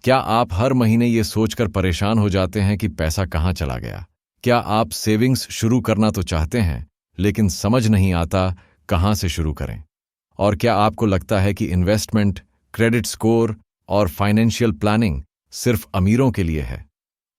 क्या आप हर महीने ये सोचकर परेशान हो जाते हैं कि पैसा कहाँ चला गया? क्या आप सेविंग्स शुरू करना तो चाहते हैं, लेकिन समझ नहीं आता कहाँ से शुरू करें? और क्या आपको लगता है कि इन्वेस्टमेंट, क्रेडिट स्कोर और फाइनेंशियल प्लानिंग सिर्फ अमीरों के लिए है?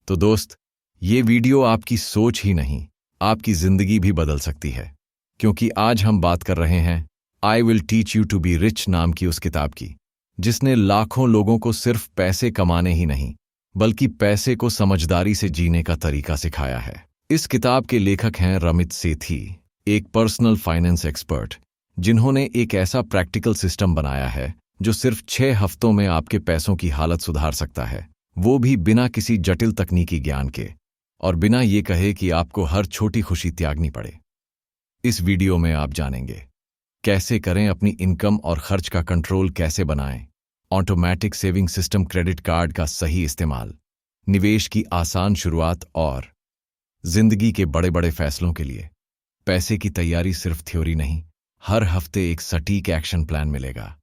तो दोस्त, ये वीडियो आपकी सोच ही नहीं, आपकी जिंदगी भी बदल सकती है। क्योंकि आज हम बात कर रहे हैं I will teach you to be rich नाम की उस किताब की, जिसने लाखों लोगों को सिर्फ पैसे कमाने ही नहीं, बल्कि पैसे को समझदारी से जीने का तरीका सिखाया है। इस किताब के लेखक हैं रमित सेठी, एक पर्सनल फाइनेंस एक्सपर्ट, जिन्होंने एक ऐसा प्रैक्टिकल सिस्टम बनाया है जो सिर्फ 6 हफ्तों में आपके पैसों की हालत सुधार सकता है, वो भी बिना किसी जटिल तकनीकी ज्ञान के, और बिना ये कहे कि आपको हर छोटी खुशी त्यागनी पड़े। इस वीडियो में आप जानेंगे कैसे करें अपनी इनकम और खर्च का कंट्रोल कैसे बनाएं, automatic saving system, credit card का सही इस्तेमाल, निवेश की आसान शुरुआत और जिंदगी के बड़े बड़े फैसलों के लिए पैसे की तैयारी सिर्फ थ्योरी नहीं, हर हफ्ते एक सटीक एक्शन प्लान मिलेगा।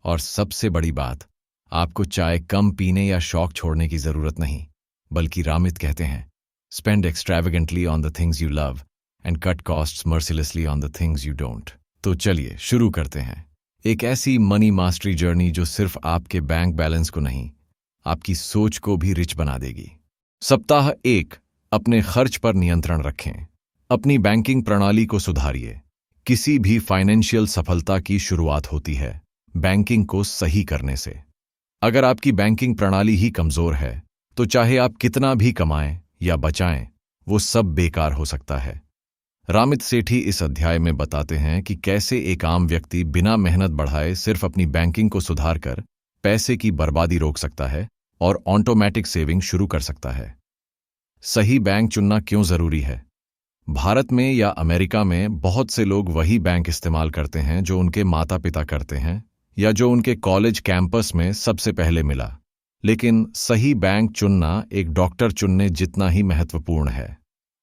और सबसे बड़ी बात, आपको चाय कम पीने या शौक छोड़ने की जरूरत नहीं, बल्कि रामित कहते हैं spend extravagantly on the things you love and cut costs mercilessly on the things you don't. तो चलिए शुरू करते हैं एक ऐसी मनी मास्टरी जर्नी जो सिर्फ आपके बैंक बैलेंस को नहीं, आपकी सोच को भी रिच बना देगी। सप्ताह 1, अपने खर्च पर नियंत्रण रखें। अपनी बैंकिंग प्रणाली को सुधारिए। किसी भी फाइनेंशियल सफलता की शुरुआत होती है बैंकिंग को सही करने से। अगर आपकी बैंकिंग प्रणाली ही कमजोर है, तो चाहे आप कितना भी कमाएं या बचाएं, वो सब बेकार हो सकता है। रामित सेठी इस अध्याय में बताते हैं कि कैसे एक आम व्यक्ति बिना मेहनत बढ़ाए सिर्फ अपनी बैंकिंग को सुधार कर पैसे की बर्बादी रोक सकता है और ऑटोमेटिक सेविंग शुरू कर सकता है। सही बैंक चुनना क्यों जरूरी है? भारत में या अमेरिका में बहुत से लोग वही बैंक इस्तेमाल करते हैं जो उनके माता पिता करते हैं या जो उनके कॉलेज कैंपस में सबसे पहले मिला। लेकिन सही बैंक चुनना एक डॉक्टर चुनने जितना ही महत्वपूर्ण है।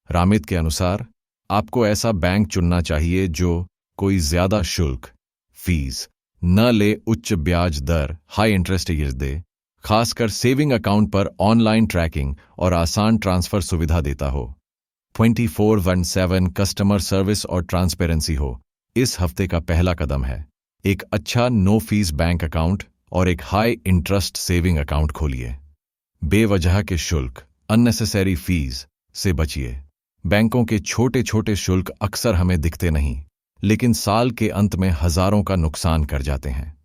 रामित के अनुसार आपको ऐसा बैंक चुनना चाहिए जो कोई ज्यादा शुल्क, फीस न ले, उच्च ब्याज दर, हाई इंटरेस्ट रेट दे, खासकर सेविंग अकाउंट पर ऑनलाइन ट्रैकिंग और आसान ट्रांसफर सुविधा देता हो, 24/7 कस्टमर सर्विस और ट्रांसपेरेंसी हो। इस हफ्ते का पहला कदम है एक अच्छा नो फीस बैंक अकाउंट और एक हाई इंटरेस्ट सेविंग अकाउंट खोलिए। बेवजह के शुल्क, अननेसेसरी फीस से बचिए। बैंकों के छोटे छोटे शुल्क अक्सर हमें दिखते नहीं, लेकिन साल के अंत में हजारों का नुकसान कर जाते हैं।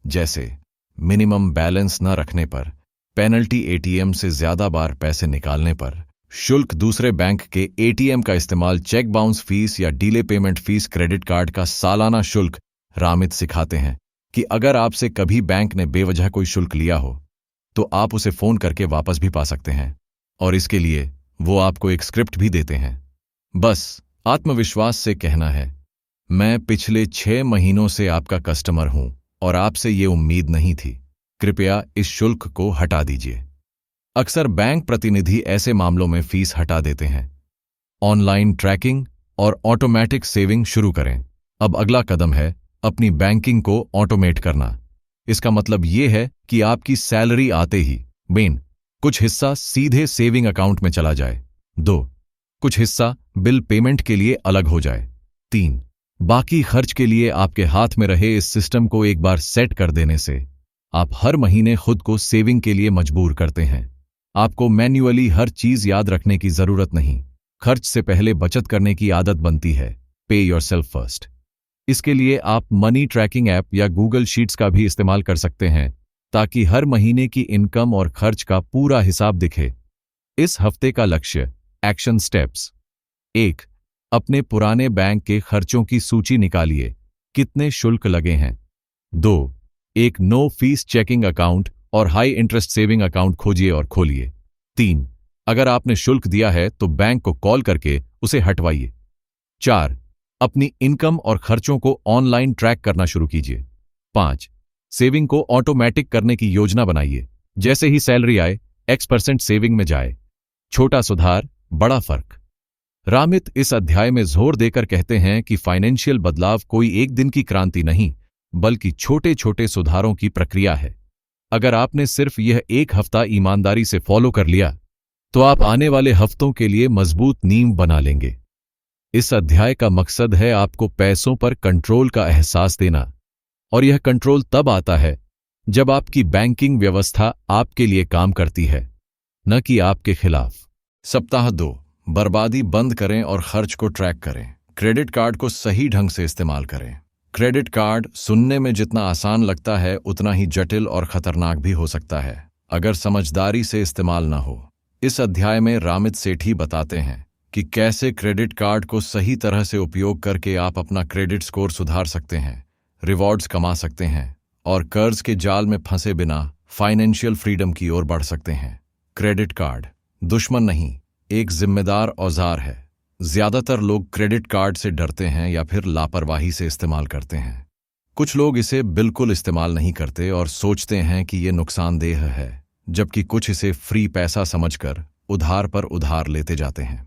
जैसे मिनिमम बैलेंस न रखने पर पेनल्टी, एटीएम से ज्यादा बार पैसे निकालने पर शुल्क, दूसरे बैंक के एटीएम का इस्तेमाल, चेक बाउंस फीस या delay payment fees, credit card का सालाना शुल्क। रामित सिखाते हैं कि अगर आपसे कभी बैंक ने बेवजह कोई शुल्क लिया हो, तो आप उसे फोन करके वापस भी पा सकते हैं, और इसके लिए वो आपको एक स्क्रिप्ट भी देते हैं। बस आत्मविश्वास से कहना है, मैं पिछले 6 महीनों से आपका कस्टमर हूं और आपसे ये उम्मीद नहीं थी, कृपया इस शुल्क को हटा दीजिए। अक्सर बैंक प्रतिनिधि ऐसे मामलों में फीस हटा देते हैं। ऑनलाइन ट्रैकिंग और ऑटोमेटिक सेविंग शुरू करें। अब अगला कदम है अपनी बैंकिंग को ऑटोमेट करना। इसका मतलब यह है कि आपकी सैलरी आते ही कुछ हिस्सा सीधे सेविंग अकाउंट में चला जाए। 2, कुछ हिस्सा बिल पेमेंट के लिए अलग हो जाए। 3, बाकी खर्च के लिए आपके हाथ में रहे। इस सिस्टम को एक बार सेट कर देने से आप हर महीने खुद को सेविंग के लिए मजबूर करते हैं। आपको मैन्युअली हर चीज याद रखने की जरूरत नहीं। खर्च से पहले बचत करने की आदत बनती है। पे योरसेल्फ फर्स्ट। इसके लिए आप मनी ट्रैकिंग ऐप या गूगल शीट्स का भी इस्तेमाल कर सकते हैं, ताकि हर महीने की इनकम और खर्च का पूरा हिसाब दिखे। इस हफ्ते का लक्ष्य, एक्शन स्टेप्स। 1, अपने पुराने बैंक के खर्चों की सूची निकालिए, कितने शुल्क लगे हैं। 2, एक नो फीस चेकिंग अकाउंट और हाई इंटरेस्ट सेविंग अकाउंट खोजिए और खोलिए। 3, अगर आपने शुल्क दिया है तो बैंक को कॉल करके उसे हटवाइए। 4, अपनी इनकम और खर्चों को ऑनलाइन ट्रैक करना शुरू कीजिए। 5, सेविंग को ऑटोमेटिक करने की योजना बनाइए। जैसे ही सैलरी आए, X% सेविंग में जाए। छोटा सुधार, बड़ा फर्क। रामित इस अध्याय में जोर देकर कहते हैं कि फाइनेंशियल बदलाव कोई एक दिन की क्रांति नहीं, बल्कि छोटे छोटे सुधारों की प्रक्रिया है। अगर आपने सिर्फ यह एक हफ्ता ईमानदारी से फॉलो कर लिया तो आप आने वाले हफ्तों के लिए मजबूत नींव बना लेंगे। इस अध्याय का मकसद है आपको पैसों पर कंट्रोल का एहसास देना, और यह कंट्रोल तब आता है जब आपकी बैंकिंग व्यवस्था आपके लिए काम करती है, न कि आपके खिलाफ। सप्ताह 2, बर्बादी बंद करें और खर्च को ट्रैक करें। क्रेडिट कार्ड को सही ढंग से इस्तेमाल करें। क्रेडिट कार्ड सुनने में जितना आसान लगता है उतना ही जटिल और खतरनाक भी हो सकता है अगर समझदारी से इस्तेमाल न हो। इस अध्याय में रामित सेठी बताते हैं कि कैसे क्रेडिट कार्ड को सही तरह से उपयोग करके आप अपना क्रेडिट स्कोर सुधार सकते हैं, रिवॉर्ड्स कमा सकते हैं और कर्ज के जाल में फंसे बिना फाइनेंशियल फ्रीडम की ओर बढ़ सकते हैं। क्रेडिट कार्ड दुश्मन नहीं, एक जिम्मेदार औजार है। ज्यादातर लोग क्रेडिट कार्ड से डरते हैं या फिर लापरवाही से इस्तेमाल करते हैं। कुछ लोग इसे बिल्कुल इस्तेमाल नहीं करते और सोचते हैं कि ये नुकसानदेह है, जबकि कुछ इसे फ्री पैसा समझकर उधार पर उधार लेते जाते हैं।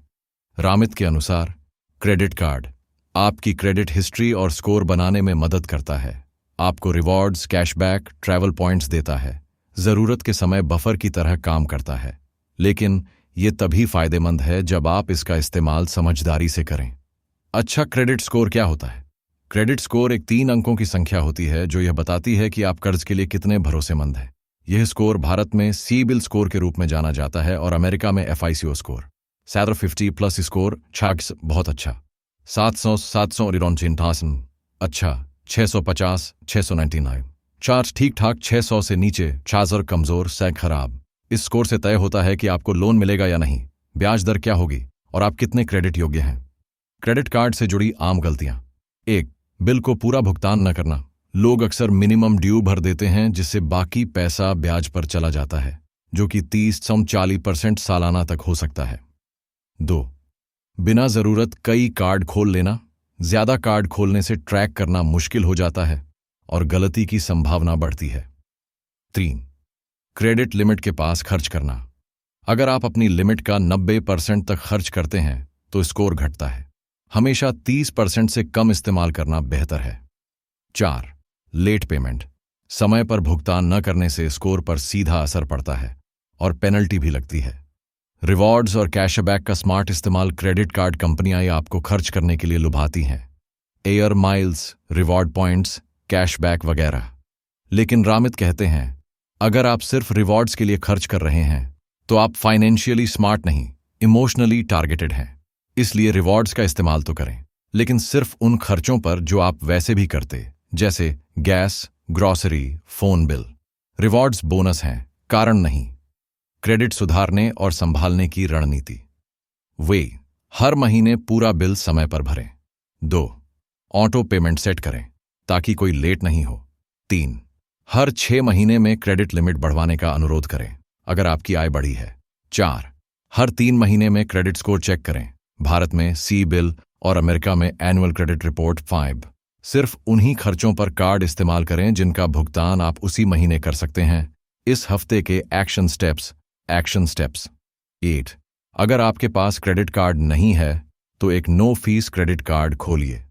रामित के अनुसार क्रेडिट कार्ड आपकी क्रेडिट हिस्ट्री और स्कोर बनाने में मदद करता है, आपको रिवॉर्ड्स, कैशबैक, ट्रैवल पॉइंट्स देता है, जरूरत के समय बफर की तरह काम करता है। लेकिन ये तभी फायदेमंद है जब आप इसका इस्तेमाल समझदारी से करें। अच्छा क्रेडिट स्कोर क्या होता है? क्रेडिट स्कोर एक 3 अंकों की संख्या होती है जो यह बताती है कि आप कर्ज के लिए कितने भरोसेमंद हैं। यह स्कोर भारत में सीबिल स्कोर के रूप में जाना जाता है और अमेरिका में FICO स्कोर। 750+ स्कोर छाक्स बहुत अच्छा, 700 अच्छा, 650 699 चार्ज ठीक ठाक, 600 से नीचे चार्जर कमजोर से खराब। इस स्कोर से तय होता है कि आपको लोन मिलेगा या नहीं, ब्याज दर क्या होगी और आप कितने क्रेडिट योग्य हैं। क्रेडिट कार्ड से जुड़ी आम गलतियां। 1. बिल को पूरा भुगतान न करना। लोग अक्सर मिनिमम ड्यू भर देते हैं जिससे बाकी पैसा ब्याज पर चला जाता है, जो कि 30-40% सालाना तक हो सकता है। 2. बिना जरूरत कई कार्ड खोल लेना। ज्यादा कार्ड खोलने से ट्रैक करना मुश्किल हो जाता है और गलती की संभावना बढ़ती है। 3. क्रेडिट लिमिट के पास खर्च करना। अगर आप अपनी लिमिट का 90% तक खर्च करते हैं तो स्कोर घटता है। हमेशा 30% से कम इस्तेमाल करना बेहतर है। 4. Late payment. समय पर भुगतान न करने से स्कोर पर सीधा असर पड़ता है और पेनल्टी भी लगती है। रिवॉर्ड्स और कैशबैक का स्मार्ट इस्तेमाल। क्रेडिट कार्ड कंपनियां आपको खर्च करने के लिए लुभाती हैं, air miles, reward points, cashback वगैरह। लेकिन रामित कहते हैं अगर आप सिर्फ रिवॉर्ड्स के लिए खर्च कर रहे हैं तो आप फाइनेंशियली स्मार्ट नहीं, इमोशनली टारगेटेड हैं। इसलिए रिवॉर्ड्स का इस्तेमाल तो करें, लेकिन सिर्फ उन खर्चों पर जो आप वैसे भी करते, जैसे gas, grocery, phone bill. Rewards bonus हैं, कारण नहीं। क्रेडिट सुधारने और संभालने की रणनीति। वे हर महीने पूरा बिल समय पर भरें। 2. ऑटो पेमेंट सेट करें ताकि कोई लेट नहीं हो। 3. हर 6 महीने में क्रेडिट लिमिट बढ़वाने का अनुरोध करें अगर आपकी आय बढ़ी है। 4. हर 3 महीने में क्रेडिट स्कोर चेक करें। भारत में सीबिल और अमेरिका में एनुअल क्रेडिट रिपोर्ट। 5. सिर्फ उन्हीं खर्चों पर कार्ड इस्तेमाल करें जिनका भुगतान आप उसी महीने कर सकते हैं। इस हफ्ते के एक्शन स्टेप्स। 8. अगर आपके पास क्रेडिट कार्ड नहीं है तो एक नो फीस क्रेडिट कार्ड खोलिए।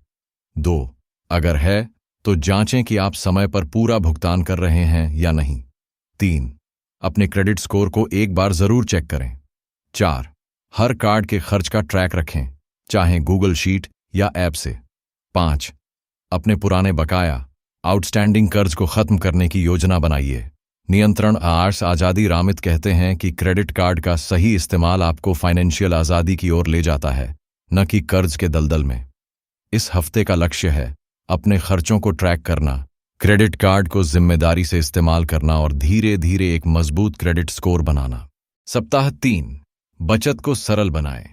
2. अगर है तो जांचें कि आप समय पर पूरा भुगतान कर रहे हैं या नहीं। 3. अपने क्रेडिट स्कोर को एक बार जरूर चेक करें। 4. हर कार्ड के खर्च का ट्रैक रखें, चाहे गूगल शीट या ऐप से। 5. अपने पुराने बकाया, आउटस्टैंडिंग कर्ज को खत्म करने की योजना बनाइए। नियंत्रण आर्स आज़ादी। रामित कहते हैं कि क्रेडिट कार्ड का सही इस्तेमाल आपको फाइनेंशियल आज़ादी की ओर ले जाता है, न कि कर्ज के दलदल में। इस हफ्ते का लक्ष्य है अपने खर्चों को ट्रैक करना, क्रेडिट कार्ड को जिम्मेदारी से इस्तेमाल करना और धीरे धीरे एक मजबूत क्रेडिट स्कोर बनाना। सप्ताह 3, बचत को सरल बनाएं।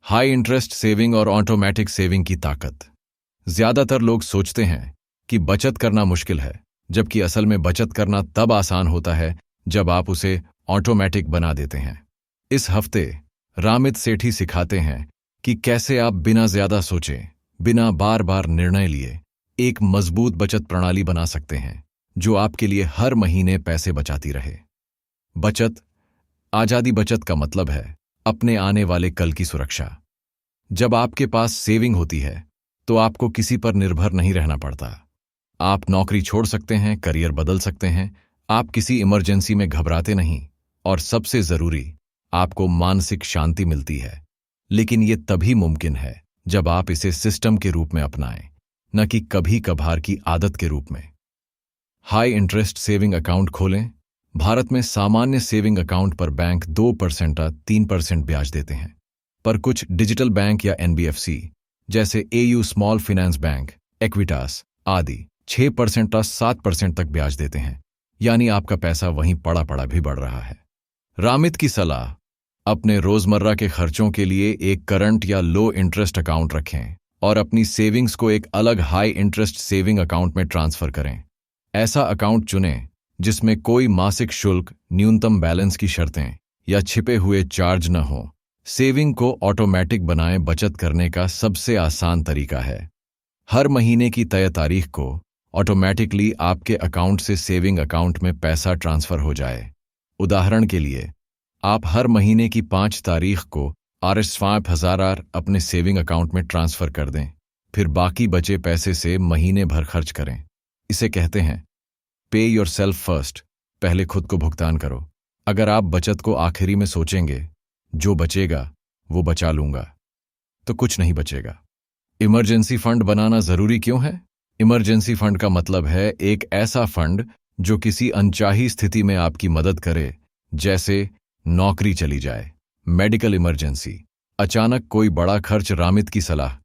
हाई इंटरेस्ट सेविंग और ऑटोमेटिक सेविंग की ताकत। ज्यादातर लोग सोचते हैं कि बचत करना मुश्किल है, जबकि असल में बचत करना तब आसान होता है जब आप उसे ऑटोमेटिक बना देते हैं। इस हफ्ते रामित सेठी सिखाते हैं कि कैसे आप बिना ज्यादा सोचे, बिना बार बार निर्णय लिए एक मजबूत बचत प्रणाली बना सकते हैं जो आपके लिए हर महीने पैसे बचाती रहे। बचत आजादी। बचत का मतलब है अपने आने वाले कल की सुरक्षा। जब आपके पास सेविंग होती है तो आपको किसी पर निर्भर नहीं रहना पड़ता। आप नौकरी छोड़ सकते हैं, करियर बदल सकते हैं, आप किसी इमरजेंसी में घबराते नहीं, और सबसे जरूरी, आपको मानसिक शांति मिलती है। लेकिन ये तभी मुमकिन है जब आप इसे सिस्टम के रूप में अपनाएं, न कि कभी कभार की आदत के रूप में। हाई इंटरेस्ट सेविंग अकाउंट खोलें। भारत में सामान्य सेविंग अकाउंट पर बैंक 2% या 3% ब्याज देते हैं, पर कुछ डिजिटल बैंक या एनबीएफसी जैसे AU small finance bank, Equitas आदि 6% या 7% तक ब्याज देते हैं, यानी आपका पैसा वहीं पड़ा पड़ा भी बढ़ रहा है। रामित की सलाह, अपने रोजमर्रा के खर्चों के लिए एक करंट या लो इंटरेस्ट अकाउंट रखें और अपनी सेविंग्स को एक अलग हाई इंटरेस्ट सेविंग अकाउंट में ट्रांसफर करें। ऐसा अकाउंट चुनें जिसमें कोई मासिक शुल्क, न्यूनतम बैलेंस की शर्तें या छिपे हुए चार्ज न हो। सेविंग को ऑटोमेटिक बनाएं। बचत करने का सबसे आसान तरीका है हर महीने की तय तारीख को ऑटोमेटिकली आपके अकाउंट से सेविंग अकाउंट में पैसा ट्रांसफर हो जाए। उदाहरण के लिए, आप हर महीने की 5 तारीख को Rs 5000 अपने सेविंग अकाउंट में ट्रांसफर कर दें, फिर बाकी बचे पैसे से महीने भर खर्च करें। इसे कहते हैं पे योर सेल्फ फर्स्ट, पहले खुद को भुगतान करो। अगर आप बचत को आखिरी में सोचेंगे, जो बचेगा वो बचा लूंगा, तो कुछ नहीं बचेगा। इमरजेंसी फंड बनाना जरूरी क्यों है? इमरजेंसी फंड का मतलब है एक ऐसा फंड जो किसी अनचाही स्थिति में आपकी मदद करे, जैसे नौकरी चली जाए, मेडिकल इमरजेंसी, अचानक कोई बड़ा खर्च। रामित की सलाह,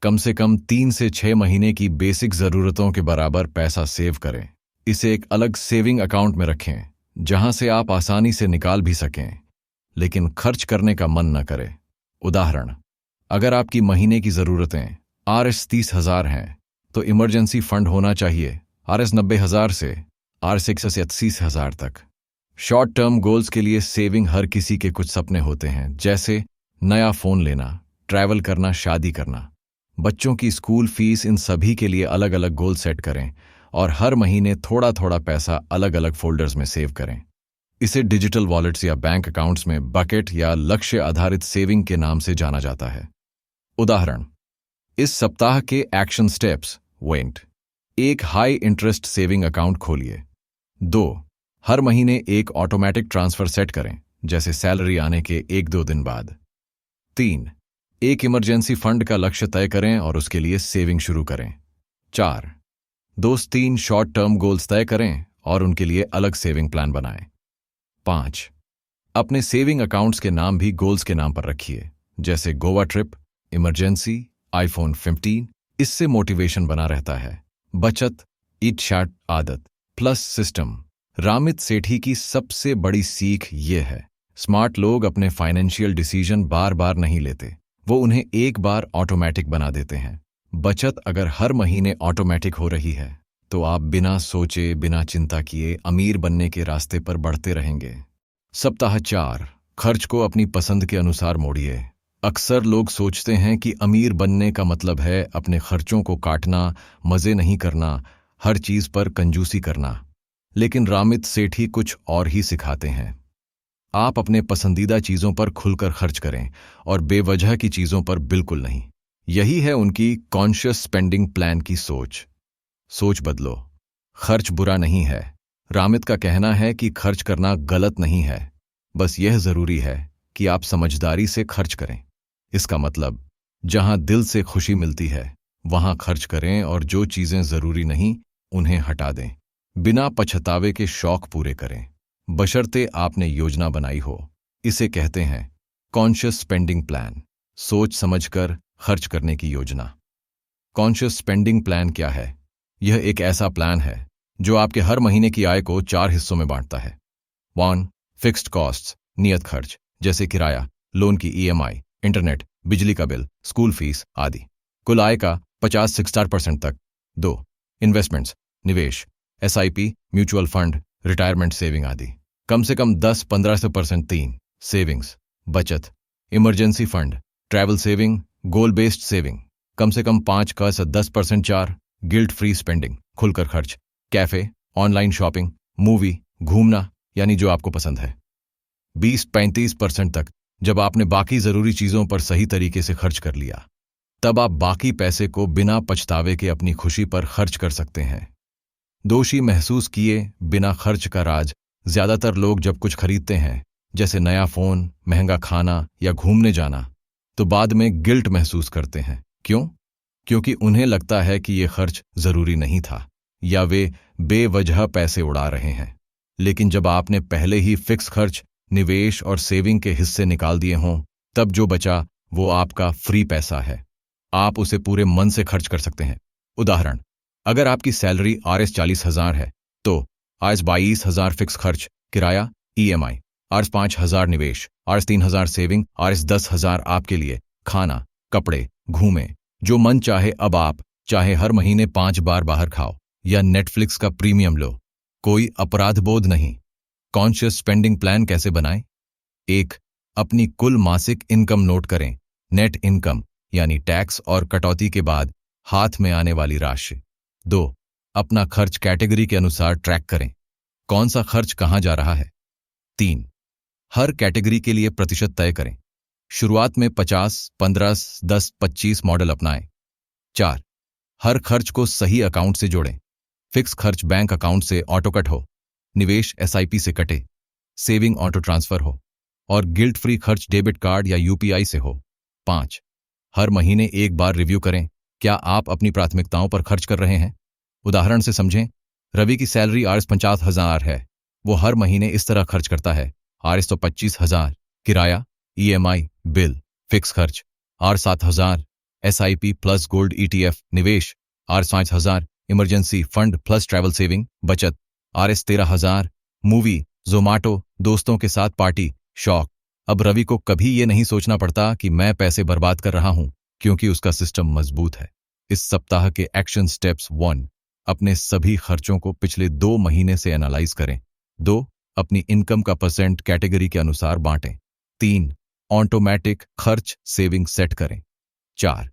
कम से कम 3 से 6 महीने की बेसिक जरूरतों के बराबर पैसा सेव करें। इसे एक अलग सेविंग अकाउंट में रखें जहां से आप आसानी से निकाल भी सकें, लेकिन खर्च करने का मन न करे। उदाहरण, अगर आपकी महीने की जरूरतें Rs 30,000 हैं, तो इमरजेंसी फंड होना चाहिए Rs 90,000 से Rs 80,000 तक। शॉर्ट टर्म गोल्स के लिए सेविंग, हर किसी के कुछ सपने होते हैं, जैसे नया फोन लेना, ट्रैवल करना, शादी करना, बच्चों की स्कूल फीस। इन सभी के लिए अलग अलग गोल सेट करें और हर महीने थोड़ा थोड़ा पैसा अलग अलग फोल्डर्स में सेव करें। इसे डिजिटल वॉलेट्स या बैंक अकाउंट्स में बकेट या लक्ष्य आधारित सेविंग के नाम से जाना जाता है। उदाहरण, इस सप्ताह के action steps went. 1 high interest saving account खोलिए। 2 हर महीने एक ऑटोमेटिक ट्रांसफर सेट करें, जैसे सैलरी आने के 1-2 दिन बाद। 3 एक इमरजेंसी फंड का लक्ष्य तय करें और उसके लिए सेविंग शुरू करें। 4 2-3 शॉर्ट टर्म गोल्स तय करें और उनके लिए अलग सेविंग प्लान बनाएं। 5 अपने सेविंग अकाउंट्स के नाम भी गोल्स के नाम पर रखिए, जैसे गोवा ट्रिप, इमरजेंसी, iPhone 15। इससे मोटिवेशन बना रहता है। बचत, ईट शार्ट आदत प्लस सिस्टम। रामित सेठी की सबसे बड़ी सीख ये है, स्मार्ट लोग अपने फाइनेंशियल डिसीजन बार बार नहीं लेते, वो उन्हें एक बार ऑटोमेटिक बना देते हैं। बचत अगर हर महीने ऑटोमेटिक हो रही है, तो आप बिना सोचे, बिना चिंता किए अमीर बनने के रास्ते पर बढ़ते रहेंगे। सप्ताह 4 खर्च को अपनी पसंद के अनुसार मोड़िए। अक्सर लोग सोचते हैं कि अमीर बनने का मतलब है अपने खर्चों को काटना, मजे नहीं करना, हर चीज पर कंजूसी करना। लेकिन रामित सेठी कुछ और ही सिखाते हैं। आप अपने पसंदीदा चीजों पर खुलकर खर्च करें और बेवजह की चीजों पर बिल्कुल नहीं। यही है उनकी कॉन्शियस स्पेंडिंग प्लान की सोच। सोच बदलो। खर्च बुरा नहीं है। रामित का कहना है कि खर्च करना गलत नहीं है, बस यह जरूरी है कि आप समझदारी से खर्च करें। इसका मतलब, जहां दिल से खुशी मिलती है वहां खर्च करें और जो चीजें जरूरी नहीं उन्हें हटा दें। बिना पछतावे के शौक पूरे करें, बशर्ते आपने योजना बनाई हो। इसे कहते हैं कॉन्शियस स्पेंडिंग प्लान, सोच समझकर खर्च करने की योजना। कॉन्शियस स्पेंडिंग प्लान क्या है? यह एक ऐसा प्लान है जो आपके हर महीने की आय को 4 हिस्सों में बांटता है। 1 फिक्स्ड कॉस्ट्स, नियत खर्च, जैसे किराया, लोन की EMI, इंटरनेट, बिजली का बिल, स्कूल फीस आदि, कुल आय का 50-60% तक। 2 इन्वेस्टमेंट्स, निवेश, SIP, mutual fund, retirement saving आदि, कम से कम 10-15%। 3 सेविंग्स, बचत, emergency fund, travel saving, goal based saving, कम से कम 5 से 10%। 4 गिल्ट फ्री स्पेंडिंग, खुलकर खर्च, कैफे, ऑनलाइन शॉपिंग, मूवी, घूमना, यानी जो आपको पसंद है। 20-35% तक, जब आपने बाकी जरूरी चीजों पर सही तरीके से खर्च कर लिया, तब आप बाकी पैसे को बिना पछतावे के अपनी खुशी पर खर्च कर सकते हैं। दोषी महसूस किए बिना खर्च का राज। ज्यादातर लोग जब कुछ खरीदते हैं, जैसे नया फोन, महंगा खाना या घूमने जाना, तो बाद में गिल्ट महसूस करते हैं। क्यों? क्योंकि उन्हें लगता है कि ये खर्च जरूरी नहीं था या वे बेवजह पैसे उड़ा रहे हैं। लेकिन जब आपने पहले ही फिक्स खर्च, निवेश और सेविंग के हिस्से निकाल दिए हों, तब जो बचा वो आपका फ्री पैसा है। आप उसे पूरे मन से खर्च कर सकते हैं। उदाहरण, अगर आपकी सैलरी Rs 40,000 है, तो Rs 22,000 फिक्स खर्च, किराया, EMI, Rs 5,000 निवेश, Rs 3,000 सेविंग, Rs 10,000 आपके लिए खाना, कपड़े, घूमे, जो मन चाहे। अब आप चाहे हर महीने 5 बार बाहर खाओ या नेटफ्लिक्स का प्रीमियम लो, कोई अपराध बोध नहीं। कॉन्शियस स्पेंडिंग प्लान कैसे बनाएं? 1. अपनी कुल मासिक इनकम नोट करें। नेट इनकम यानी टैक्स और कटौती के बाद हाथ में आने वाली राशि। 2. अपना खर्च कैटेगरी के अनुसार ट्रैक करें, कौन सा खर्च कहां जा रहा है। 3. हर कैटेगरी के लिए प्रतिशत तय करें। शुरुआत में 50, 15, 10, 25 मॉडल अपनाएं। 4. हर खर्च को सही अकाउंट से जोड़ें। फिक्स खर्च बैंक अकाउंट से ऑटो कट हो, निवेश SIP से कटे, सेविंग ऑटो ट्रांसफर हो और गिल्ट फ्री खर्च डेबिट कार्ड या UPI से हो। 5. हर महीने एक बार रिव्यू करें, क्या आप अपनी प्राथमिकताओं पर खर्च कर रहे हैं। उदाहरण से समझें, रवि की सैलरी Rs 50,000 है, वो हर महीने इस तरह खर्च करता है। Rs 25,000 किराया, EMI, बिल, फिक्स खर्च, Rs 7,000 SIP plus gold ETF निवेश, Rs 5,000 emergency fund plus travel saving बचत, Rs 13,000 मूवी, जोमाटो, दोस्तों के साथ पार्टी, शौक। अब रवि को कभी ये नहीं सोचना पड़ता कि मैं पैसे बर्बाद कर रहा हूं, क्योंकि उसका सिस्टम मजबूत है। इस सप्ताह के एक्शन स्टेप्स 1. अपने सभी खर्चों को पिछले 2 महीने से एनालाइज करें। 2. अपनी इनकम का परसेंट कैटेगरी के अनुसार बांटें। 3. ऑटोमेटिक खर्च सेविंग सेट करें। 4.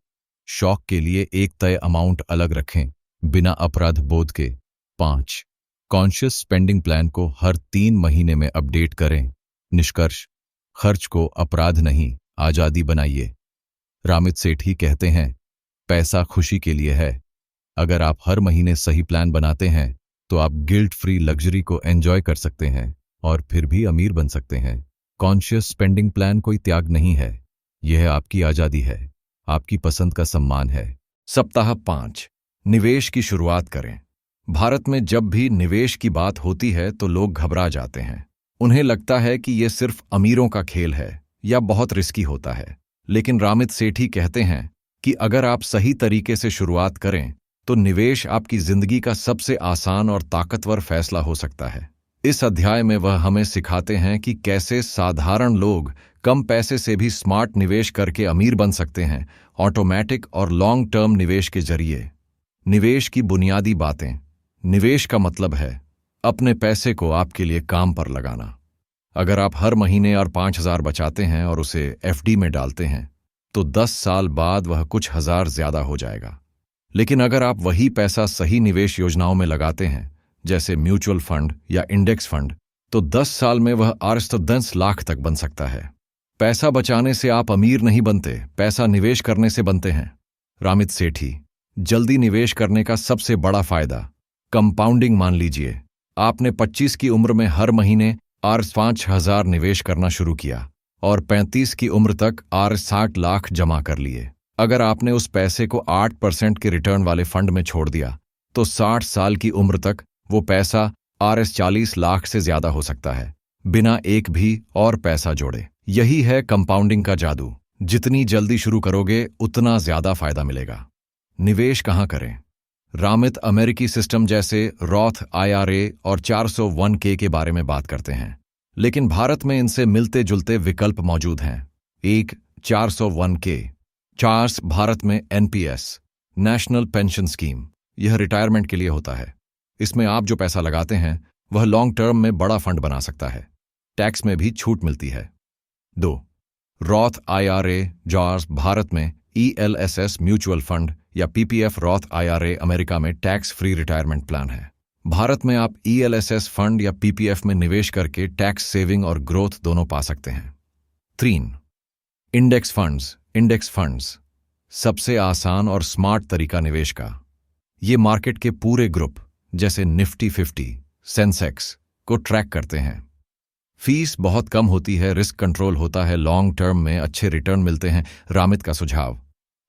शौक के लिए एक तय अमाउंट अलग रखें, बिना अपराध बोध के। 5. कॉन्शियस स्पेंडिंग प्लान को हर 3 महीने में अपडेट करें। निष्कर्ष, खर्च को अपराध नहीं, आजादी बनाइए। रामित सेठी कहते हैं, पैसा खुशी के लिए है। अगर आप हर महीने सही प्लान बनाते हैं, तो आप गिल्ट फ्री लग्जरी को एंजॉय कर सकते हैं और फिर भी अमीर बन सकते हैं। कॉन्शियस स्पेंडिंग प्लान कोई त्याग नहीं है, यह आपकी आजादी है, आपकी पसंद का सम्मान है। सप्ताह 5. निवेश की शुरुआत करें। भारत में जब भी निवेश की बात होती है तो लोग घबरा जाते हैं। उन्हें लगता है कि यह सिर्फ अमीरों का खेल है या बहुत रिस्की होता है। लेकिन रामित सेठी कहते हैं कि अगर आप सही तरीके से शुरुआत करें, तो निवेश आपकी जिंदगी का सबसे आसान और ताकतवर फैसला हो सकता है। इस अध्याय में वह हमें सिखाते हैं कि कैसे साधारण लोग कम पैसे से भी स्मार्ट निवेश करके अमीर बन सकते हैं, ऑटोमेटिक और लॉन्ग टर्म निवेश के जरिए। निवेश की बुनियादी बातें। निवेश का मतलब है अपने पैसे को आपके लिए काम पर लगाना। अगर आप हर महीने और 5,000 बचाते हैं और उसे FD में डालते हैं, तो 10 साल बाद वह कुछ हजार ज्यादा हो जाएगा। लेकिन अगर आप वही पैसा सही निवेश योजनाओं में लगाते हैं, जैसे म्यूचुअल फंड या इंडेक्स फंड, तो 10 साल में वह Rs 10 लाख तक बन सकता है। पैसा बचाने से आप अमीर नहीं बनते, पैसा निवेश करने से बनते हैं। रामित सेठी, जल्दी निवेश करने का सबसे बड़ा फायदा कंपाउंडिंग मान लीजिए। आपने 25 की उम्र में हर महीने Rs 5,000 निवेश करना शुरू किया और 35 की उम्र तक Rs 60 लाख जमा कर लिए। अगर आपने उस पैसे को 8% के रिटर्न वाले फंड में छोड़ दिया, तो 60 साल की उम्र तक वो पैसा Rs 40 लाख से ज्यादा हो सकता है, बिना एक भी और पैसा जोड़े। यही है कंपाउंडिंग का जादू। जितनी जल्दी शुरू करोगे, उतना ज्यादा फायदा मिलेगा। निवेश कहाँ करें? रामित अमेरिकी सिस्टम जैसे रॉथ IRA और 401k के बारे में बात करते हैं, लेकिन भारत में इनसे मिलते जुलते विकल्प मौजूद हैं। 1. 401k। चार्स भारत में NPS, नेशनल पेंशन स्कीम, यह रिटायरमेंट के लिए होता है। इसमें आप जो पैसा लगाते हैं वह लॉन्ग टर्म में बड़ा फंड बना सकता है, टैक्स में भी छूट मिलती है। 2. रॉथ IRA जॉर्ज भारत में, ELSS म्यूचुअल फंड या PPF रॉथ IRA अमेरिका में टैक्स फ्री रिटायरमेंट प्लान है। भारत में आप ELSS फंड या PPF में निवेश करके टैक्स सेविंग और ग्रोथ दोनों पा सकते हैं। 3. Index funds. इंडेक्स फंड्स सबसे आसान और स्मार्ट तरीका निवेश का। ये मार्केट के पूरे ग्रुप जैसे निफ्टी 50, सेंसेक्स को ट्रैक करते हैं। फीस बहुत कम होती है, रिस्क कंट्रोल होता है, लॉन्ग टर्म में अच्छे रिटर्न मिलते हैं। रामित का सुझाव: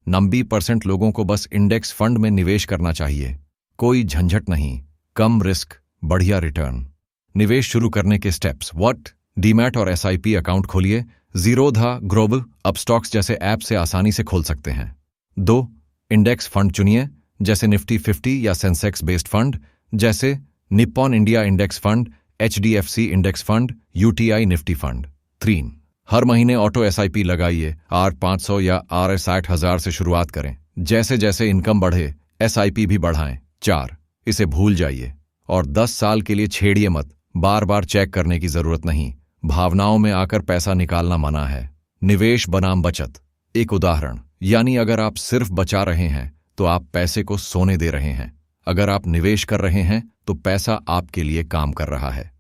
90% लोगों को बस इंडेक्स फंड में निवेश करना चाहिए। कोई झंझट नहीं, कम रिस्क, बढ़िया रिटर्न। निवेश शुरू करने के स्टेप्स: व्हाट? डीमैट और एसआईपी अकाउंट खोलिए। जीरोधा, ग्लोबल, अपस्टॉक्स जैसे ऐप से आसानी से खोल सकते हैं। 2. इंडेक्स फंड चुनिए, जैसे निफ्टी 50 या सेंसेक्स बेस्ड फंड, जैसे Nippon India index fund, HDFC index fund, UTI Nifty fund. 3. हर महीने ऑटो एसआईपी लगाइए। R500 या RS60,000 से शुरुआत करें। जैसे जैसे इनकम बढ़े एसआईपी भी बढ़ाएं। 4. इसे भूल जाइए और 10 साल के लिए छेड़िए मत। बार बार चेक करने की जरूरत नहीं। भावनाओं में आकर पैसा निकालना मना है। निवेश बनाम बचत। एक उदाहरण, यानी अगर आप सिर्फ बचा रहे हैं तो आप पैसे को सोने दे रहे हैं। अगर आप निवेश कर रहे हैं तो पैसा आपके लिए काम कर रहा है।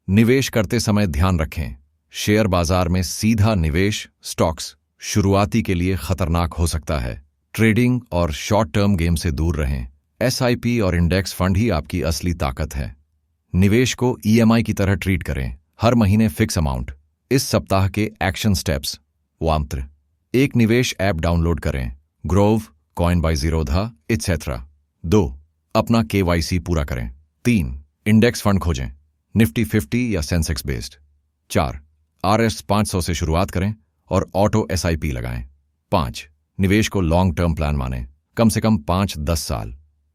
निवेश करते समय ध्यान रखें, शेयर बाजार में सीधा निवेश, स्टॉक्स, शुरुआती के लिए खतरनाक हो सकता है। ट्रेडिंग और शॉर्ट टर्म गेम से दूर रहें। एसआईपी और इंडेक्स फंड ही आपकी असली ताकत है। निवेश को ईएमआई की तरह ट्रीट करें, हर महीने फिक्स अमाउंट। इस सप्ताह के एक्शन स्टेप्स: वामत्र, एक निवेश ऐप डाउनलोड करें, Groww, coin by Zerodha, etcetera. 2. अपना KYC पूरा करें। 3. इंडेक्स फंड खोजें, निफ्टी 50 या सेंसेक्स बेस्ड। 4. RS500 से शुरुआत करें और ऑटो एसआईपी लगाएं। 5. निवेश को लॉन्ग टर्म प्लान मानें, कम से कम 5-10 साल।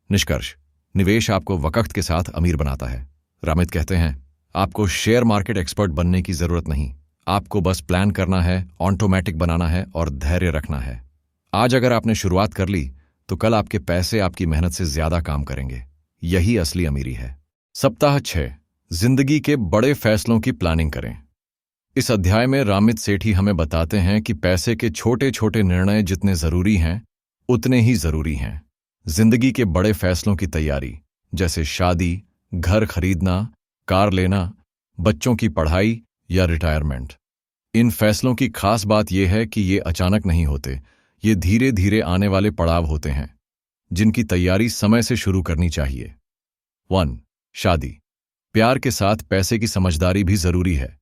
निष्कर्ष: निवेश आपको वक्त के साथ अमीर बनाता है। रामित कहते हैं, आपको शेयर मार्केट एक्सपर्ट बनने की जरूरत नहीं, आपको बस प्लान करना है, ऑटोमेटिक बनाना है और धैर्य रखना है। आज अगर आपने शुरुआत कर ली तो कल आपके पैसे आपकी मेहनत से ज्यादा काम करेंगे। यही असली अमीरी है। सप्ताह 6, जिंदगी के बड़े फैसलों की प्लानिंग करें। इस अध्याय में रामित सेठी हमें बताते हैं कि पैसे के छोटे छोटे निर्णय जितने जरूरी हैं उतने ही जरूरी हैं जिंदगी के बड़े फैसलों की तैयारी, जैसे शादी, घर खरीदना, कार लेना, बच्चों की पढ़ाई या रिटायरमेंट। इन फैसलों की खास बात यह है कि ये अचानक नहीं होते, ये धीरे धीरे आने वाले पड़ाव होते हैं जिनकी तैयारी समय से शुरू करनी चाहिए। 1. शादी। प्यार के साथ पैसे की समझदारी भी जरूरी है।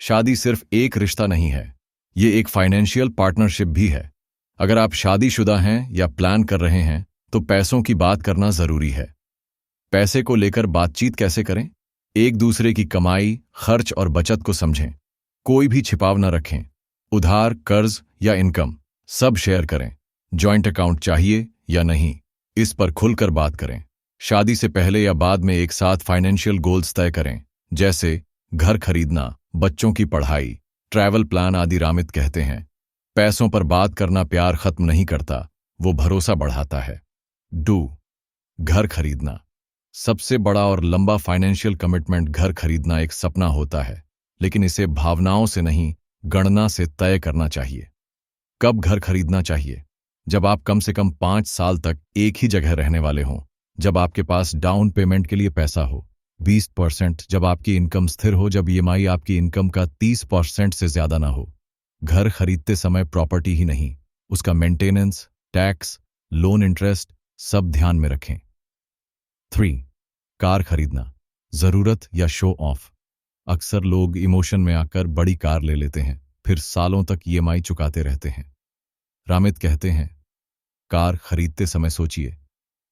शादी सिर्फ एक रिश्ता नहीं है, ये एक फाइनेंशियल पार्टनरशिप भी है। अगर आप शादीशुदा हैं या प्लान कर रहे हैं तो पैसों की बात करना जरूरी है। पैसे को लेकर बातचीत कैसे करें? एक दूसरे की कमाई, खर्च और बचत को समझें। कोई भी छिपाव न रखें। उधार, कर्ज या इनकम सब शेयर करें। जॉइंट अकाउंट चाहिए या नहीं, इस पर खुलकर बात करें। शादी से पहले या बाद में एक साथ फाइनेंशियल गोल्स तय करें, जैसे घर खरीदना, बच्चों की पढ़ाई, ट्रैवल प्लान आदि। रामित कहते हैं, पैसों पर बात करना प्यार खत्म नहीं करता, वो भरोसा बढ़ाता है। 2. घर खरीदना। सबसे बड़ा और लंबा फाइनेंशियल कमिटमेंट घर खरीदना एक सपना होता है, लेकिन इसे भावनाओं से नहीं, गणना से तय करना चाहिए। कब घर खरीदना चाहिए? जब आप कम से कम 5 साल तक एक ही जगह रहने वाले हों, जब आपके पास डाउन पेमेंट के लिए पैसा हो 20%, जब आपकी इनकम स्थिर हो, जब ईएमआई आपकी इनकम का 30% से ज्यादा ना हो। घर खरीदते समय प्रॉपर्टी ही नहीं, उसका मेंटेनेंस, टैक्स, लोन इंटरेस्ट सब ध्यान में रखें। 3. कार खरीदना। जरूरत या शो ऑफ। अक्सर लोग इमोशन में आकर बड़ी कार ले लेते हैं, फिर सालों तक ईएमआई चुकाते रहते हैं। रामित कहते हैं, कार खरीदते समय सोचिए,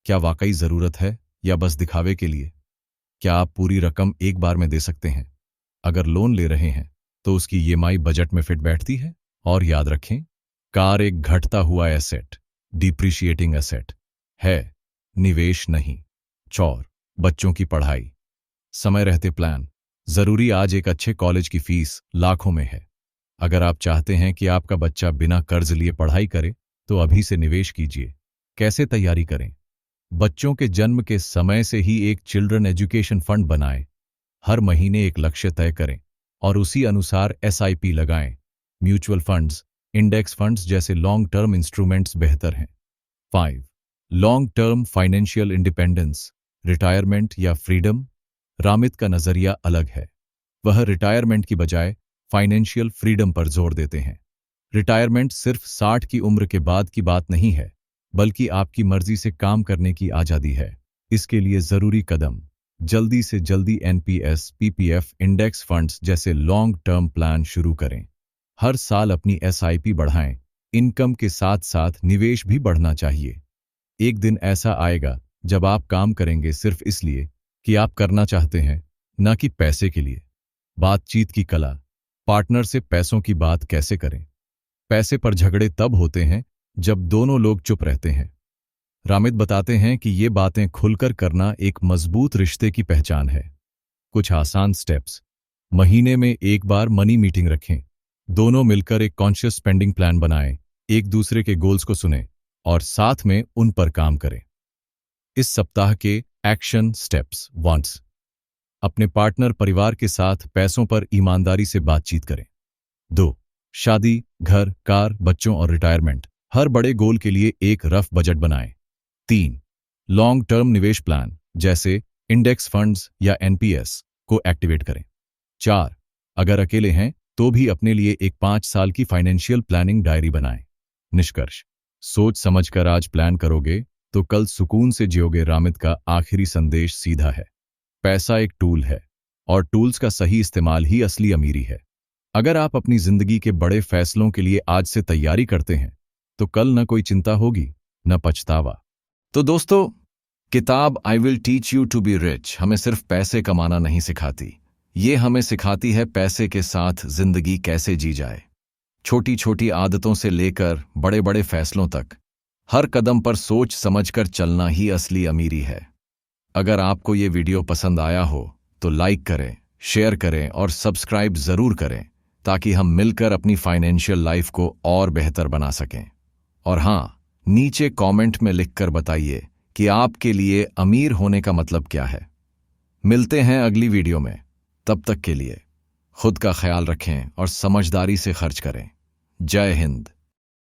क्या वाकई जरूरत है या बस दिखावे के लिए? क्या आप पूरी रकम एक बार में दे सकते हैं? अगर लोन ले रहे हैं तो उसकी ईएमआई बजट में फिट बैठती है? और याद रखें, कार एक घटता हुआ एसेट, डिप्रिशिएटिंग एसेट है, निवेश नहीं। 4. बच्चों की पढ़ाई। समय रहते प्लान। जरूरी आज एक अच्छे कॉलेज की फीस लाखों में है। अगर आप चाहते हैं कि आपका बच्चा बिना कर्ज लिए पढ़ाई करे तो अभी से निवेश कीजिए। कैसे तैयारी करें? बच्चों के जन्म के समय से ही एक चिल्ड्रन एजुकेशन फंड बनाएं। हर महीने एक लक्ष्य तय करें और उसी अनुसार एसआईपी लगाएं। म्यूचुअल फंड्स, इंडेक्स फंड्स जैसे लॉन्ग टर्म इंस्ट्रूमेंट्स बेहतर हैं। 5. Long term financial independence. Retirement या फ्रीडम। रामित का नजरिया अलग है। वह रिटायरमेंट की बजाय फाइनेंशियल फ्रीडम पर जोर देते हैं। रिटायरमेंट सिर्फ 60 की उम्र के बाद की बात नहीं है, बल्कि आपकी मर्जी से काम करने की आजादी है। इसके लिए जरूरी कदम: जल्दी से जल्दी एनपीएस, पीपीएफ, इंडेक्स फंड्स जैसे लॉन्ग टर्म प्लान शुरू करें। हर साल अपनी एसआईपी बढ़ाएं। इनकम के साथ साथ निवेश भी बढ़ना चाहिए। एक दिन ऐसा आएगा जब आप काम करेंगे सिर्फ इसलिए कि आप करना चाहते हैं, ना कि पैसे के लिए। बातचीत की कला: पार्टनर से पैसों की बात कैसे करें? पैसे पर झगड़े तब होते हैं जब दोनों लोग चुप रहते हैं। रामित बताते हैं कि ये बातें खुलकर करना एक मजबूत रिश्ते की पहचान है। कुछ आसान स्टेप्स: महीने में एक बार मनी मीटिंग रखें। दोनों मिलकर एक कॉन्शियस स्पेंडिंग प्लान बनाएं। एक दूसरे के गोल्स को सुनें और साथ में उन पर काम करें। इस सप्ताह के एक्शन स्टेप्स: 1. अपने पार्टनर परिवार के साथ पैसों पर ईमानदारी से बातचीत करें। 2. शादी, घर, कार, बच्चों और रिटायरमेंट, हर बड़े गोल के लिए एक रफ बजट बनाएं। 3. लॉन्ग टर्म निवेश प्लान जैसे इंडेक्स फंड्स या एनपीएस को एक्टिवेट करें। 4. अगर अकेले हैं तो भी अपने लिए एक 5 साल की फाइनेंशियल प्लानिंग डायरी बनाएं। निष्कर्ष: सोच समझकर आज प्लान करोगे तो कल सुकून से जियोगे। रामित का आखिरी संदेश सीधा है: पैसा एक टूल है और टूल्स का सही इस्तेमाल ही असली अमीरी है। अगर आप अपनी जिंदगी के बड़े फैसलों के लिए आज से तैयारी करते हैं तो कल न कोई चिंता होगी, न पछतावा। तो दोस्तों, किताब I will teach you to be rich हमें सिर्फ पैसे कमाना नहीं सिखाती, ये हमें सिखाती है पैसे के साथ जिंदगी कैसे जी जाए। छोटी छोटी आदतों से लेकर बड़े बड़े फैसलों तक हर कदम पर सोच समझकर चलना ही असली अमीरी है। अगर आपको ये वीडियो पसंद आया हो तो लाइक करें, शेयर करें और सब्सक्राइब जरूर करें ताकि हम मिलकर अपनी फाइनेंशियल लाइफ को और बेहतर बना सकें। और हाँ, नीचे कमेंट में लिखकर बताइए कि आपके लिए अमीर होने का मतलब क्या है। मिलते हैं अगली वीडियो में। तब तक के लिए खुद का ख्याल रखें और समझदारी से खर्च करें। जय हिंद।